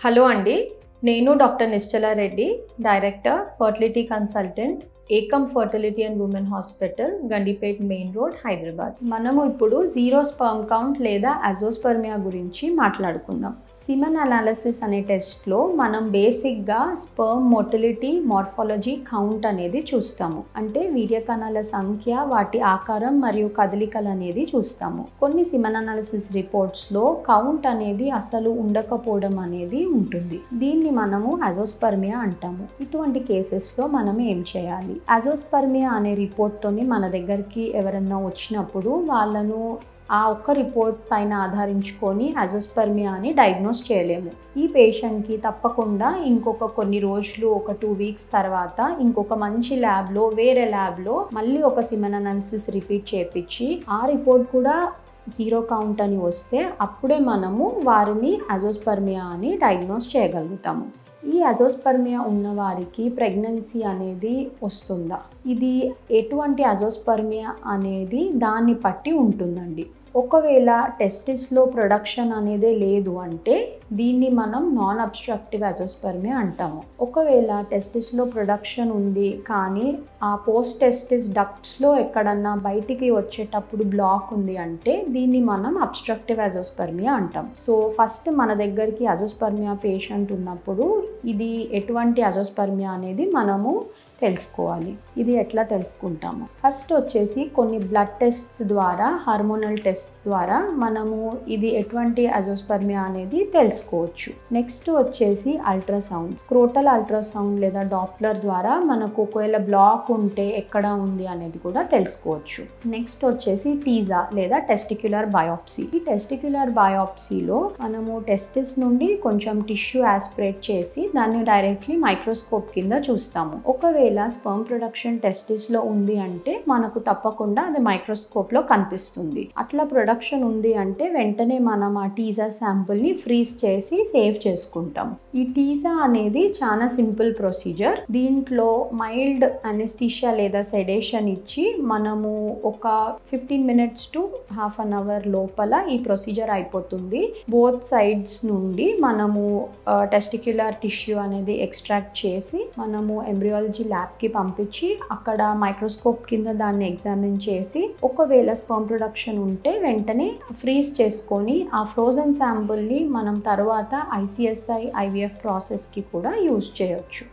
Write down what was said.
Hello అండి, నేను doctor Nischala Reddy, director fertility consultant Ekam fertility and women hospital, Gandipet main road, Hyderabad. మనము ఇప్పుడు జీరో స్పర్మ్ కౌంట్ లేదా అజోస్పర్మియా గురించి మాట్లాడుకుందాం. సిమెన్ అనాలిసిస్ అనే టెస్ట్లో మనం బేసిక్గా స్పర్మ్ మోటిలిటీ, మార్ఫాలజీ, కౌంట్ అనేది చూస్తాము. అంటే వీర్యకణాల సంఖ్య, వాటి ఆకారం మరియు కదలికలు అనేది చూస్తాము. కొన్ని సిమెన్ అనాలిసిస్ రిపోర్ట్స్లో కౌంట్ అనేది అసలు ఉండకపోవడం అనేది ఉంటుంది. దీన్ని మనము అజోస్పర్మియా అంటాము. ఇటువంటి కేసెస్లో మనం ఏం చేయాలి? అజోస్పర్మియా అనే రిపోర్ట్తోని మన దగ్గరికి ఎవరన్నా వచ్చినప్పుడు వాళ్ళను ఆ ఒక్క రిపోర్ట్ పైన ఆధారించుకొని అజోస్పర్మియా అని డయాగ్నోస్ చేయలేము. ఈ పేషెంట్కి తప్పకుండా ఇంకొక కొన్ని రోజులు, ఒక 2 వీక్స్ తర్వాత ఇంకొక మంచి ల్యాబ్లో, వేరే ల్యాబ్లో మళ్ళీ ఒక సిమెన్ అనాలిసిస్ రిపీట్ చేయించి ఆ రిపోర్ట్ కూడా జీరో కౌంట్ అని వస్తే అప్పుడే మనము వారిని అజోస్పర్మియా అని డయాగ్నోస్ చేయగలుగుతాము. ఈ అజోస్పర్మియా ఉన్న వారికి ప్రెగ్నెన్సీ అనేది వస్తుందా? ఇది ఎటువంటి అజోస్పర్మియా అనేది దాన్ని బట్టి ఉంటుందండి. ఒకవేళ టెస్టిస్లో ప్రొడక్షన్ అనేది లేదు అంటే దీన్ని మనం నాన్ అబ్స్ట్రక్టివ్ అజోస్పర్మియా అంటాము. ఒకవేళ టెస్టిస్లో ప్రొడక్షన్ ఉంది కానీ ఆ పోస్ట్ టెస్టిస్ డక్ట్స్లో ఎక్కడన్నా బయటికి వచ్చేటప్పుడు బ్లాక్ ఉంది అంటే దీన్ని మనం అబ్స్ట్రక్టివ్ అజోస్పర్మియా అంటాం. సో ఫస్ట్ మన దగ్గరికి అజోస్పర్మియా పేషెంట్ ఉన్నప్పుడు ఇది ఎటువంటి అజోస్పర్మియా అనేది మనము తెలుసుకోవాలి. ఇది ఎట్లా తెలుసుకుంటాము? ఫస్ట్ వచ్చేసి కొన్ని బ్లడ్ టెస్ట్స్ ద్వారా, హార్మోనల్ టెస్ట్స్ ద్వారా మనము ఇది ఎటువంటి అజోస్పర్మియా అనేది తెలుసుకోవచ్చు. నెక్స్ట్ వచ్చేసి అల్ట్రాసౌండ్, స్క్రోటల్ అల్ట్రాసౌండ్ లేదా డాప్లర్ ద్వారా మనకు ఒకవేళ బ్లాక్ ఉంటే ఎక్కడ ఉంది అనేది కూడా తెలుసుకోవచ్చు. నెక్స్ట్ వచ్చేసి టీజా లేదా టెస్టిక్యులర్ బయాప్సీ. ఈ టెస్టిక్యులర్ బయాప్సీలో మనము టెస్టిస్ నుండి కొంచెం టిష్యూ ఆస్పిరేట్ చేసి దాన్ని డైరెక్ట్లీ మైక్రోస్కోప్ కింద చూస్తాము. ఒకవేళ స్పర్మ్ ప్రొడక్షన్ టెస్టిస్లో ఉంది అంటే మనకు తప్పకుండా అది మైక్రోస్కోప్లో కనిపిస్తుంది. అట్లా ప్రొడక్షన్ ఉంది అంటే వెంటనే మనం ఆ టీజా శాంపుల్ని ఫ్రీజ్ చేసి సేవ్ చేసుకుంటాం. ఈ టీజా అనేది చాలా సింపుల్ ప్రొసీజర్. దీంట్లో మైల్డ్ అనెస్థీషియా లేదా సెడేషన్ ఇచ్చి మనము ఒక 15 minutes to half an hour లోపల ఈ ప్రొసీజర్ అయిపోతుంది. బోత్ సైడ్స్ నుండి మనము టెస్టిక్యులర్ టిష్యూ అనేది ఎక్స్ట్రాక్ట్ చేసి మనము ఎంబ్రియాలజీ ల్యాబ్కి పంపించి అక్కడ మైక్రోస్కోప్ కింద దాన్ని ఎగ్జామిన్ చేసి ఒకవేళ స్పర్మ్ ప్రొడక్షన్ ఉంటే వెంటనే ఫ్రీజ్ చేసుకొని ఆ ఫ్రోజన్ శాంపుల్ని మనం తర్వాత ICSI, IVF ప్రాసెస్కి కూడా యూజ్ చేయొచ్చు.